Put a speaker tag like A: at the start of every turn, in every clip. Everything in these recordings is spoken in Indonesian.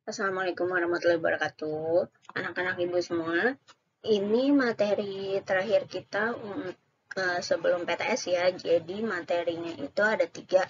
A: Assalamualaikum warahmatullahi wabarakatuh. Anak-anak ibu semua, ini materi terakhir kita sebelum PTS ya. Jadi materinya itu ada 3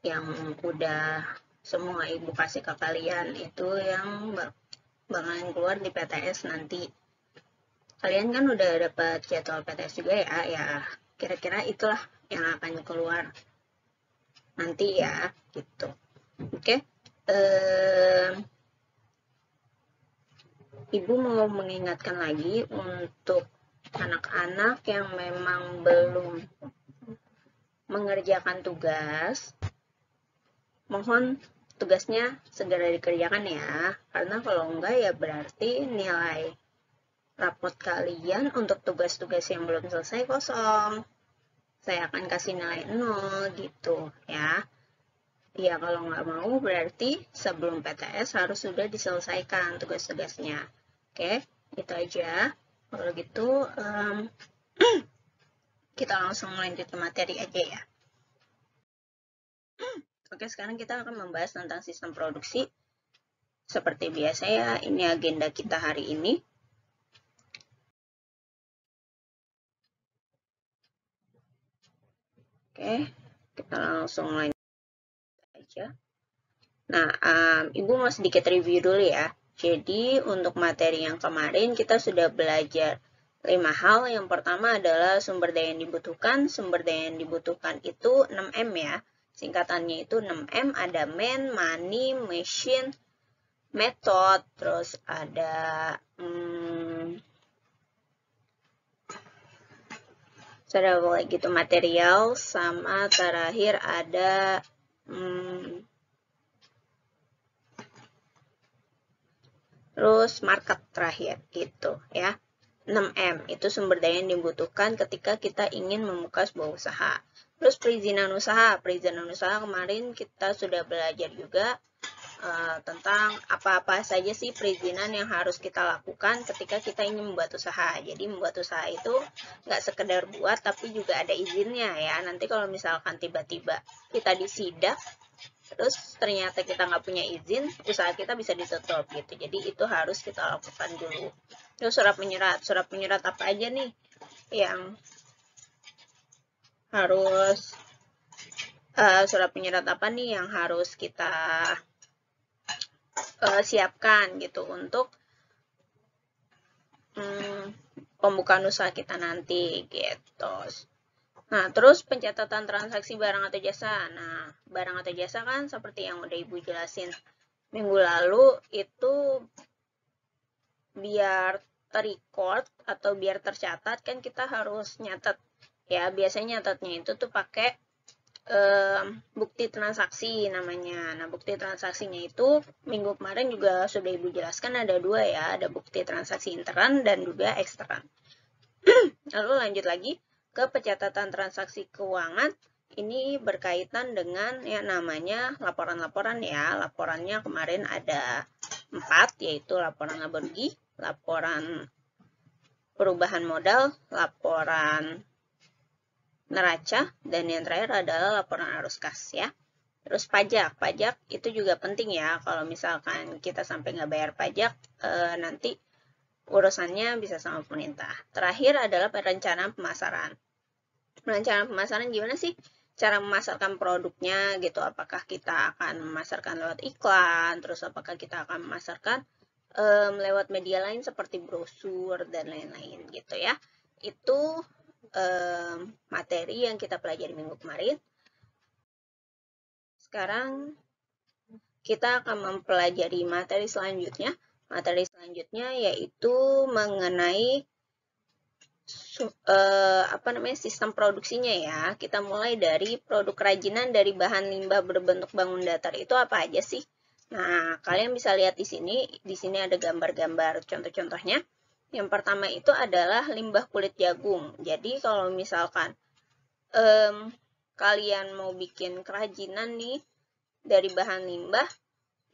A: yang udah semua ibu kasih ke kalian. Itu yang bakalan keluar di PTS nanti. Kalian kan udah dapat jadwal PTS juga ya. Ya, kira-kira itulah yang akan keluar nanti ya, gitu. Oke. Ibu mau mengingatkan lagi untuk anak-anak yang memang belum mengerjakan tugas, mohon tugasnya segera dikerjakan ya, karena kalau enggak ya berarti nilai rapot kalian untuk tugas-tugas yang belum selesai kosong. Saya akan kasih nilai 0 gitu ya. Ya kalau nggak mau berarti sebelum PTS harus sudah diselesaikan tugas-tugasnya. Oke, itu aja. Kalau gitu kita langsung lanjut ke materi aja ya. Oke, sekarang kita akan membahas tentang sistem produksi. Seperti biasa ya, ini agenda kita hari ini. Oke, kita langsung lanjut aja. Nah, Ibu mau sedikit review dulu ya. Jadi, untuk materi yang kemarin kita sudah belajar 5 hal. Yang pertama adalah sumber daya yang dibutuhkan. Sumber daya yang dibutuhkan itu 6M ya. Singkatannya itu 6M, ada man, money, machine, method, terus ada gitu material, sama terakhir ada terus market terakhir gitu ya. 6M itu sumber daya yang dibutuhkan ketika kita ingin membuka sebuah usaha. Terus perizinan usaha. Perizinan usaha kemarin kita sudah belajar juga tentang apa-apa saja sih perizinan yang harus kita lakukan ketika kita ingin membuat usaha. Jadi membuat usaha itu nggak sekedar buat, tapi juga ada izinnya ya. Nanti kalau misalkan tiba-tiba kita disidak, terus ternyata kita nggak punya izin, usaha kita bisa ditutup gitu. Jadi itu harus kita lakukan dulu. Terus surat menyerat. Surat menyerat apa aja nih yang harus surat menyerat apa nih yang harus kita siapkan gitu untuk pembukaan usaha kita nanti gitu. Nah, terus pencatatan transaksi barang atau jasa. Nah, barang atau jasa kan seperti yang udah Ibu jelasin minggu lalu, itu biar terrecord atau biar tercatat kan kita harus nyatet ya. Biasanya nyatetnya itu tuh pakai bukti transaksi namanya. Nah, bukti transaksinya itu minggu kemarin juga sudah Ibu jelaskan ada 2 ya, ada bukti transaksi intern dan juga ekstern. Lalu lanjut lagi ke pencatatan transaksi keuangan. Ini berkaitan dengan yang namanya laporan-laporan ya. Laporannya kemarin ada 4, yaitu laporan laba rugi, laporan perubahan modal, laporan neraca, dan yang terakhir adalah laporan arus kas ya. Terus pajak. Pajak itu juga penting ya. Kalau misalkan kita sampai nggak bayar pajak, nanti urusannya bisa sama pemerintah. Terakhir adalah perencanaan pemasaran. Perencanaan pemasaran gimana sih cara memasarkan produknya gitu? Apakah kita akan memasarkan lewat iklan, terus apakah kita akan memasarkan lewat media lain seperti brosur dan lain-lain gitu ya. Itu materi yang kita pelajari minggu kemarin. Sekarang kita akan mempelajari materi selanjutnya. Materi selanjutnya yaitu mengenai sistem produksinya ya. Kita mulai dari produk kerajinan dari bahan limbah berbentuk bangun datar. Itu apa aja sih? Nah, kalian bisa lihat di sini. Di sini ada gambar-gambar contoh-contohnya. Yang pertama itu adalah limbah kulit jagung. Jadi kalau misalkan kalian mau bikin kerajinan nih dari bahan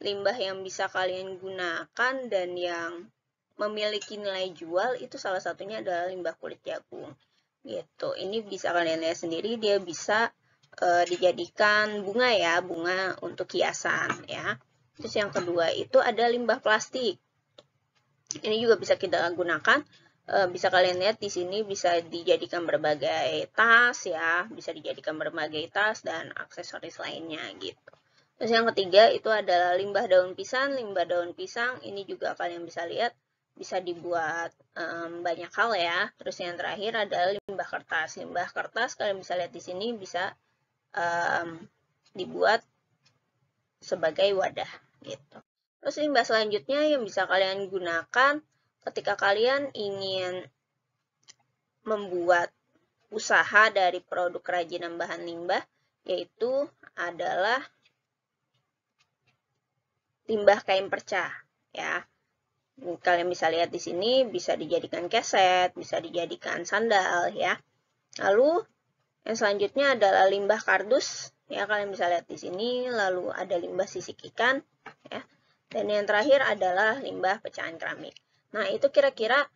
A: limbah yang bisa kalian gunakan dan yang memiliki nilai jual itu salah satunya adalah limbah kulit jagung gitu. Ini bisa kalian lihat sendiri, dia bisa dijadikan bunga ya, bunga untuk hiasan ya. Terus yang kedua itu ada limbah plastik. Ini juga bisa kita gunakan. Bisa kalian lihat di sini bisa dijadikan berbagai tas ya, bisa dijadikan berbagai tas dan aksesoris lainnya gitu. Terus yang ketiga itu adalah limbah daun pisang. Limbah daun pisang ini juga kalian bisa lihat bisa dibuat banyak hal ya. Terus yang terakhir adalah limbah kertas. Limbah kertas kalian bisa lihat di sini bisa dibuat sebagai wadah gitu. Terus limbah selanjutnya yang bisa kalian gunakan ketika kalian ingin membuat usaha dari produk kerajinan bahan limbah, yaitu adalah limbah kain perca ya. Kalian bisa lihat di sini bisa dijadikan keset, bisa dijadikan sandal ya. Lalu yang selanjutnya adalah limbah kardus ya, kalian bisa lihat di sini. Lalu ada limbah sisik ikan ya. Dan yang terakhir adalah limbah pecahan keramik. Nah, itu kira-kira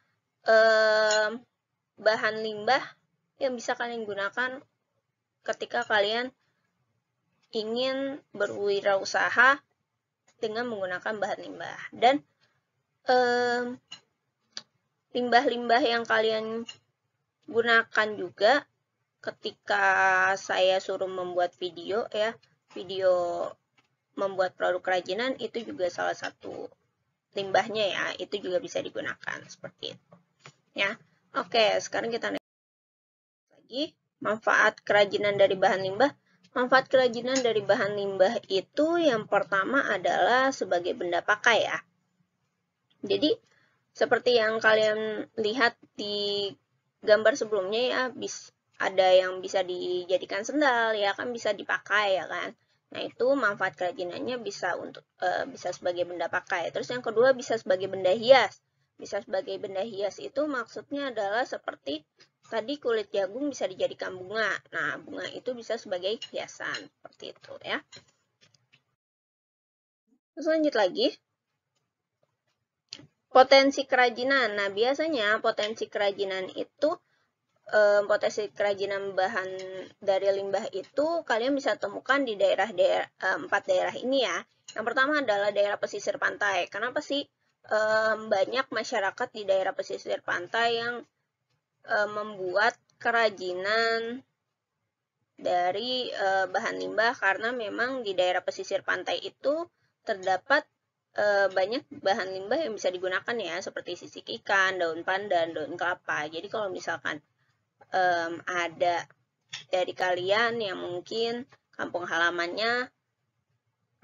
A: bahan limbah yang bisa kalian gunakan ketika kalian ingin berwirausaha dengan menggunakan bahan limbah. Dan limbah-limbah yang kalian gunakan juga ketika saya suruh membuat video ya, video membuat produk kerajinan itu juga salah satu limbahnya ya, itu juga bisa digunakan seperti itu ya. Oke, sekarang kita lihat lagi manfaat kerajinan dari bahan limbah. Manfaat kerajinan dari bahan limbah itu yang pertama adalah sebagai benda pakai ya. Jadi seperti yang kalian lihat di gambar sebelumnya ya, ada yang bisa dijadikan sendal ya kan, bisa dipakai ya kan. Nah, itu manfaat kerajinannya bisa bisa sebagai benda pakai. Terus yang kedua bisa sebagai benda hias. Bisa sebagai benda hias itu maksudnya adalah seperti tadi kulit jagung bisa dijadikan bunga. Nah, bunga itu bisa sebagai hiasan seperti itu ya. Terus lanjut lagi. Potensi kerajinan. Nah, biasanya potensi kerajinan itu potensi kerajinan bahan dari limbah itu kalian bisa temukan di daerah-daerah 4 daerah ini ya. Yang pertama adalah daerah pesisir pantai. Kenapa sih banyak masyarakat di daerah pesisir pantai yang membuat kerajinan dari bahan limbah? Karena memang di daerah pesisir pantai itu terdapat banyak bahan limbah yang bisa digunakan ya, seperti sisik ikan, daun pandan, daun kelapa. Jadi kalau misalkan ada dari kalian yang mungkin kampung halamannya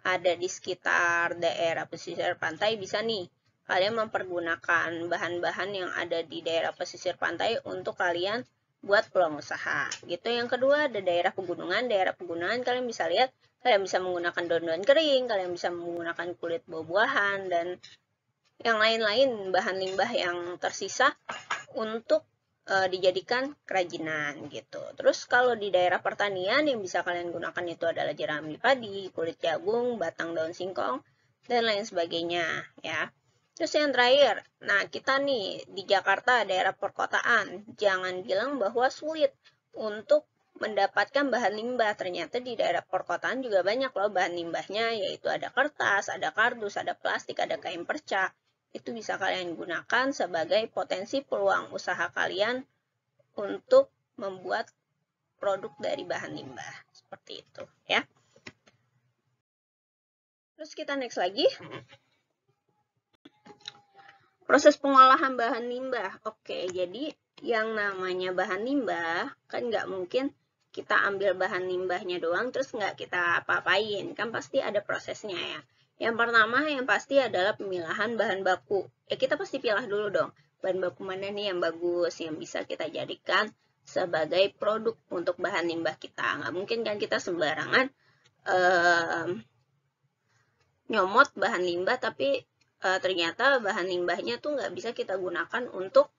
A: ada di sekitar daerah pesisir pantai, bisa nih kalian mempergunakan bahan-bahan yang ada di daerah pesisir pantai untuk kalian buat peluang usaha gitu. Yang kedua ada daerah pegunungan. Daerah pegunungan kalian bisa lihat, kalian bisa menggunakan daun-daun kering, kalian bisa menggunakan kulit buah-buahan dan yang lain-lain bahan limbah yang tersisa untuk dijadikan kerajinan gitu. Terus kalau di daerah pertanian yang bisa kalian gunakan itu adalah jerami padi, kulit jagung, batang daun singkong, dan lain sebagainya ya. Terus yang terakhir, nah kita nih di Jakarta daerah perkotaan, jangan bilang bahwa sulit untuk mendapatkan bahan limbah. Ternyata di daerah perkotaan juga banyak loh bahan limbahnya, yaitu ada kertas, ada kardus, ada plastik, ada kain perca. Itu bisa kalian gunakan sebagai potensi peluang usaha kalian untuk membuat produk dari bahan limbah. Seperti itu ya. Terus kita next lagi. Proses pengolahan bahan limbah. Oke, jadi yang namanya bahan limbah kan nggak mungkin kita ambil bahan limbahnya doang terus nggak kita apa-apain. Kan pasti ada prosesnya ya. Yang pertama yang pasti adalah pemilahan bahan baku. Ya kita pasti pilih dulu dong, bahan baku mana nih yang bagus, yang bisa kita jadikan sebagai produk untuk bahan limbah kita. Nggak mungkin kan kita sembarangan nyomot bahan limbah tapi ternyata bahan limbahnya tuh nggak bisa kita gunakan untuk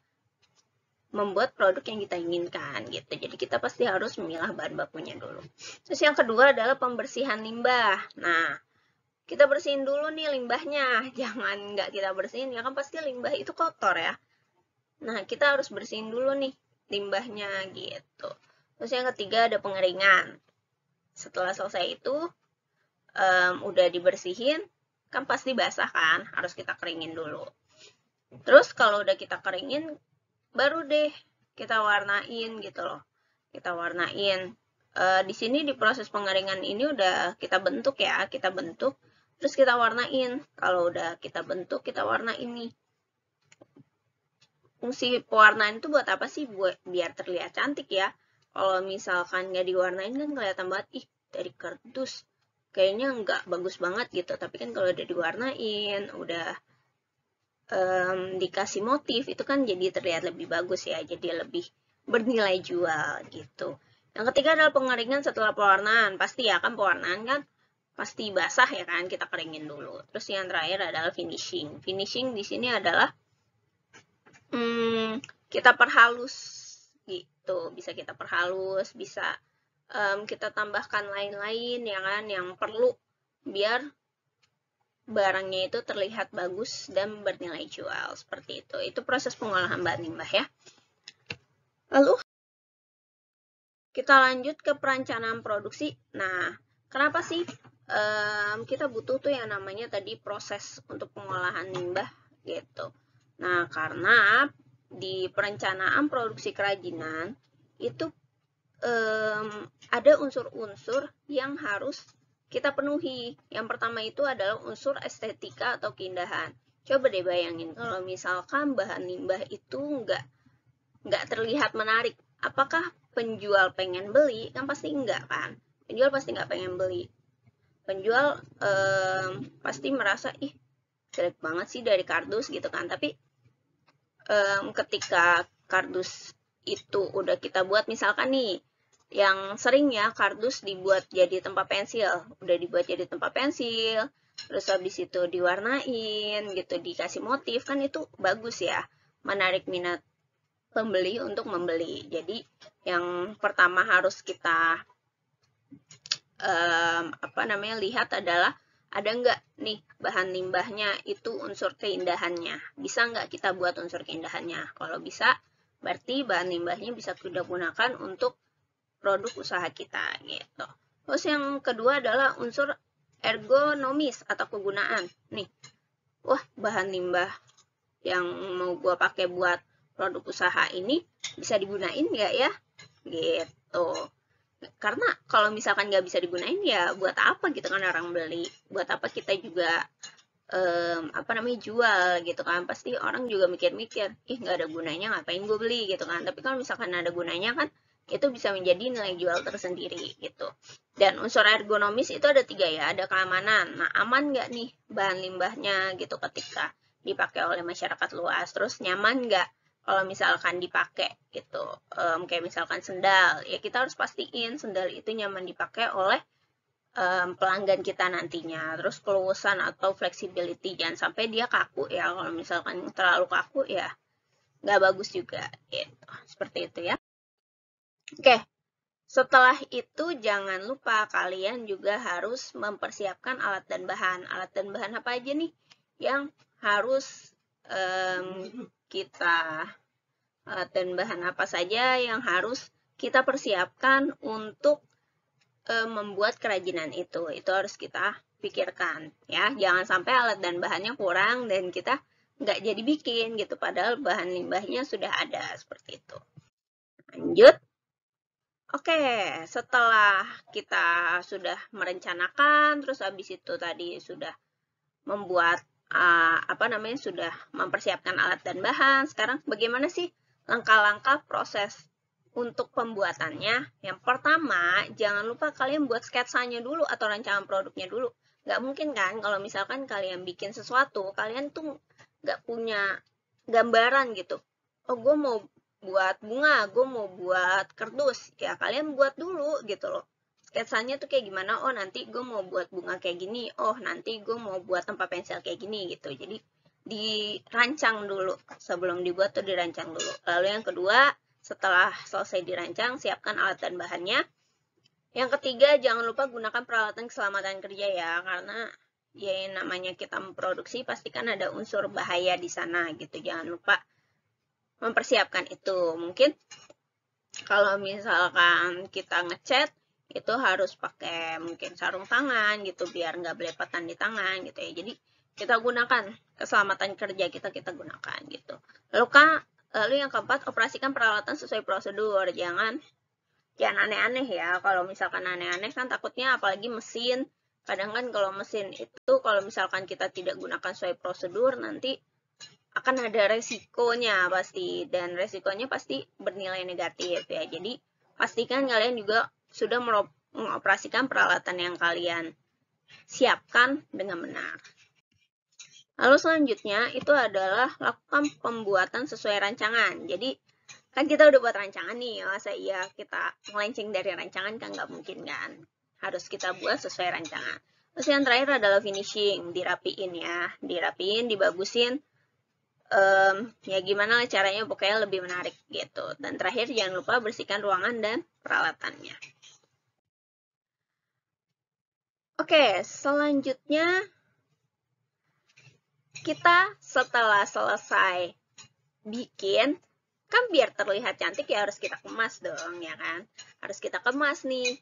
A: membuat produk yang kita inginkan gitu. Jadi kita pasti harus memilah bahan bakunya dulu. Terus yang kedua adalah pembersihan limbah. Nah, kita bersihin dulu nih limbahnya, jangan nggak kita bersihin, ya kan pasti limbah itu kotor ya. Nah, kita harus bersihin dulu nih limbahnya gitu. Terus yang ketiga ada pengeringan. Setelah selesai itu, udah dibersihin, kan pasti basah kan, harus kita keringin dulu. Terus kalau udah kita keringin, baru deh kita warnain gitu loh. Kita warnain. Di sini di proses pengeringan ini udah kita bentuk ya, kita bentuk. Terus kita warnain. Kalau udah kita bentuk, kita warnain nih. Fungsi pewarnaan itu buat apa sih? Biar terlihat cantik ya. Kalau misalkan nggak diwarnain kan kelihatan banget, ih dari kardus kayaknya nggak bagus banget gitu. Tapi kan kalau udah diwarnain, udah dikasih motif, itu kan jadi terlihat lebih bagus ya. Jadi lebih bernilai jual gitu. Yang ketiga adalah pengeringan setelah pewarnaan. Pasti ya kan pewarnaan kan pasti basah ya kan, kita keringin dulu. Terus yang terakhir adalah finishing. Finishing di sini adalah kita perhalus gitu, bisa kita perhalus, bisa kita tambahkan lain-lain ya kan yang perlu biar barangnya itu terlihat bagus dan bernilai jual seperti itu. Itu proses pengolahan bahan limbah ya. Lalu kita lanjut ke perencanaan produksi. Nah, kenapa sih kita butuh tuh yang namanya tadi proses untuk pengolahan limbah gitu. Nah, karena di perencanaan produksi kerajinan itu ada unsur-unsur yang harus kita penuhi. Yang pertama itu adalah unsur estetika atau keindahan. Coba deh bayangin kalau misalkan bahan limbah itu nggak terlihat menarik. Apakah penjual pengen beli? Kan pasti enggak kan. Penjual pasti nggak pengen beli. Penjual pasti merasa, ih jelek banget sih dari kardus gitu kan. Tapi ketika kardus itu udah kita buat, misalkan nih yang sering ya kardus dibuat jadi tempat pensil, udah dibuat jadi tempat pensil, terus habis itu diwarnain gitu, dikasih motif, kan itu bagus ya, menarik minat pembeli untuk membeli. Jadi yang pertama harus kita lihat adalah ada nggak nih bahan limbahnya itu unsur keindahannya, bisa nggak kita buat unsur keindahannya. Kalau bisa, berarti bahan limbahnya bisa kita gunakan untuk produk usaha kita gitu. Terus yang kedua adalah unsur ergonomis atau kegunaan. Nih, wah bahan limbah yang mau gua pakai buat produk usaha ini bisa digunain nggak ya? Gitu. Karena kalau misalkan nggak bisa digunain ya buat apa gitu kan orang beli, buat apa kita juga jual gitu kan. Pasti orang juga mikir-mikir, ih nggak ada gunanya ngapain gue beli gitu kan. Tapi kalau misalkan ada gunanya kan itu bisa menjadi nilai jual tersendiri gitu. Dan unsur ergonomis itu ada 3 ya, ada keamanan. Nah, aman nggak nih bahan limbahnya gitu ketika dipakai oleh masyarakat luas, terus nyaman nggak kalau misalkan dipakai gitu. Kayak misalkan sendal, ya kita harus pastiin sendal itu nyaman dipakai oleh pelanggan kita nantinya. Terus keluasan atau flexibility, jangan sampai dia kaku ya. Kalau misalkan terlalu kaku ya nggak bagus juga gitu. Seperti itu ya. Oke, setelah itu jangan lupa kalian juga harus mempersiapkan alat dan bahan. Alat dan bahan apa aja nih yang harus alat dan bahan apa saja yang harus kita persiapkan untuk membuat kerajinan itu harus kita pikirkan ya. Jangan sampai alat dan bahannya kurang dan kita nggak jadi bikin gitu, padahal bahan limbahnya sudah ada, seperti itu. Lanjut. Oke, setelah kita sudah merencanakan, terus habis itu tadi sudah membuat sudah mempersiapkan alat dan bahan. Sekarang bagaimana sih langkah-langkah proses untuk pembuatannya? Yang pertama, jangan lupa kalian buat sketsanya dulu atau rancangan produknya dulu. Nggak mungkin kan kalau misalkan kalian bikin sesuatu, kalian tuh nggak punya gambaran gitu. Oh, gue mau buat bunga, gue mau buat kardus. Ya, kalian buat dulu gitu loh. Sketsanya tuh kayak gimana, oh nanti gue mau buat bunga kayak gini, oh nanti gue mau buat tempat pensil kayak gini gitu. Jadi dirancang dulu, sebelum dibuat tuh dirancang dulu. Lalu yang kedua, setelah selesai dirancang, siapkan alat dan bahannya. Yang ketiga, jangan lupa gunakan peralatan keselamatan kerja ya, karena ya namanya kita memproduksi pasti kan ada unsur bahaya di sana gitu. Jangan lupa mempersiapkan itu. Mungkin kalau misalkan kita ngecat, itu harus pakai mungkin sarung tangan gitu biar nggak belepotan di tangan gitu ya. Jadi kita gunakan keselamatan kerja kita gunakan gitu. Lalu yang keempat, operasikan peralatan sesuai prosedur. Jangan aneh-aneh ya. Kalau misalkan aneh-aneh kan takutnya apalagi mesin. Kadang kan kalau mesin itu kalau misalkan kita tidak gunakan sesuai prosedur nanti akan ada resikonya pasti, dan resikonya pasti bernilai negatif ya. Jadi pastikan kalian juga sudah mengoperasikan peralatan yang kalian siapkan dengan benar. Lalu selanjutnya itu adalah lakukan pembuatan sesuai rancangan. Jadi kan kita udah buat rancangan nih, masa iya kita melenceng dari rancangan kan nggak mungkin kan. Harus kita buat sesuai rancangan. Terus yang terakhir adalah finishing, dirapiin ya, dirapiin, dibagusin. Ya gimana lah caranya pokoknya lebih menarik gitu. Dan terakhir jangan lupa bersihkan ruangan dan peralatannya. Oke, selanjutnya kita setelah selesai bikin, kan biar terlihat cantik ya harus kita kemas dong ya kan. Harus kita kemas nih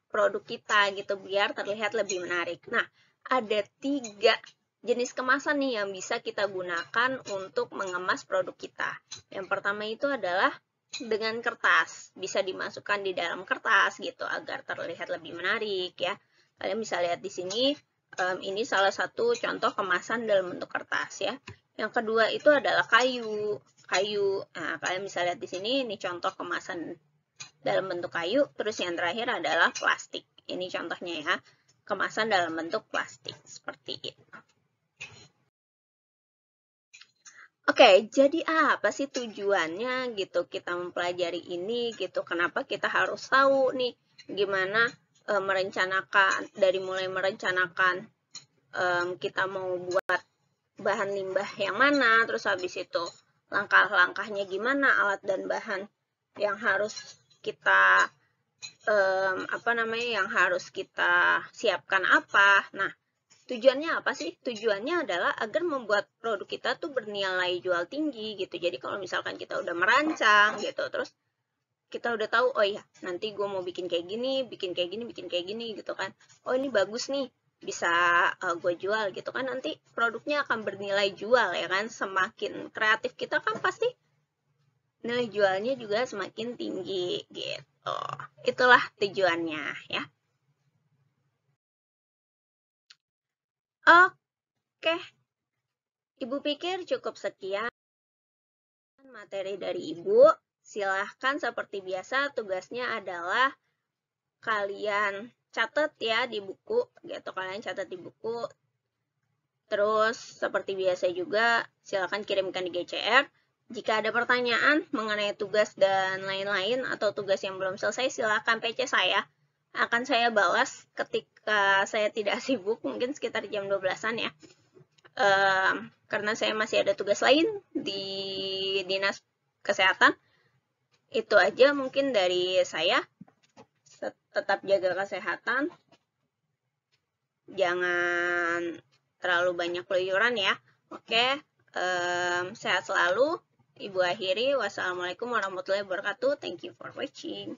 A: produk kita gitu biar terlihat lebih menarik. Nah, ada 3 jenis kemasan nih yang bisa kita gunakan untuk mengemas produk kita. Yang pertama itu adalah dengan kertas. Bisa dimasukkan di dalam kertas gitu agar terlihat lebih menarik ya. Kalian bisa lihat di sini. Ini salah satu contoh kemasan dalam bentuk kertas ya. Yang kedua itu adalah kayu. Nah, kalian bisa lihat di sini, ini contoh kemasan dalam bentuk kayu. Terus yang terakhir adalah plastik. Ini contohnya ya, kemasan dalam bentuk plastik seperti itu. Oke, jadi apa sih tujuannya gitu kita mempelajari ini gitu? Kenapa kita harus tahu nih gimana merencanakan, dari mulai merencanakan kita mau buat bahan limbah yang mana, terus habis itu langkah-langkahnya gimana, alat dan bahan yang harus kita yang harus kita siapkan apa. Nah, tujuannya apa sih? Tujuannya adalah agar membuat produk kita tuh bernilai jual tinggi gitu. Jadi kalau misalkan kita udah merancang gitu, terus kita udah tahu, oh iya nanti gue mau bikin kayak gini, bikin kayak gini gitu kan. Oh ini bagus nih, bisa gue jual gitu kan. Nanti produknya akan bernilai jual ya kan. Semakin kreatif kita kan pasti nilai jualnya juga semakin tinggi gitu. Itulah tujuannya ya. Oke, Ibu pikir cukup sekian materi dari Ibu. Silahkan seperti biasa tugasnya adalah kalian catat ya di buku gitu. Kalian catat di buku. Terus seperti biasa juga silahkan kirimkan di GCR. Jika ada pertanyaan mengenai tugas dan lain-lain atau tugas yang belum selesai, silahkan PC saya. Akan saya balas ketika saya tidak sibuk, mungkin sekitar jam 12-an ya. Karena saya masih ada tugas lain di Dinas Kesehatan. Itu aja mungkin dari saya. Tetap jaga kesehatan. Jangan terlalu banyak keluyuran ya. Oke, sehat selalu. Ibu akhiri. Wassalamualaikum warahmatullahi wabarakatuh. Thank you for watching.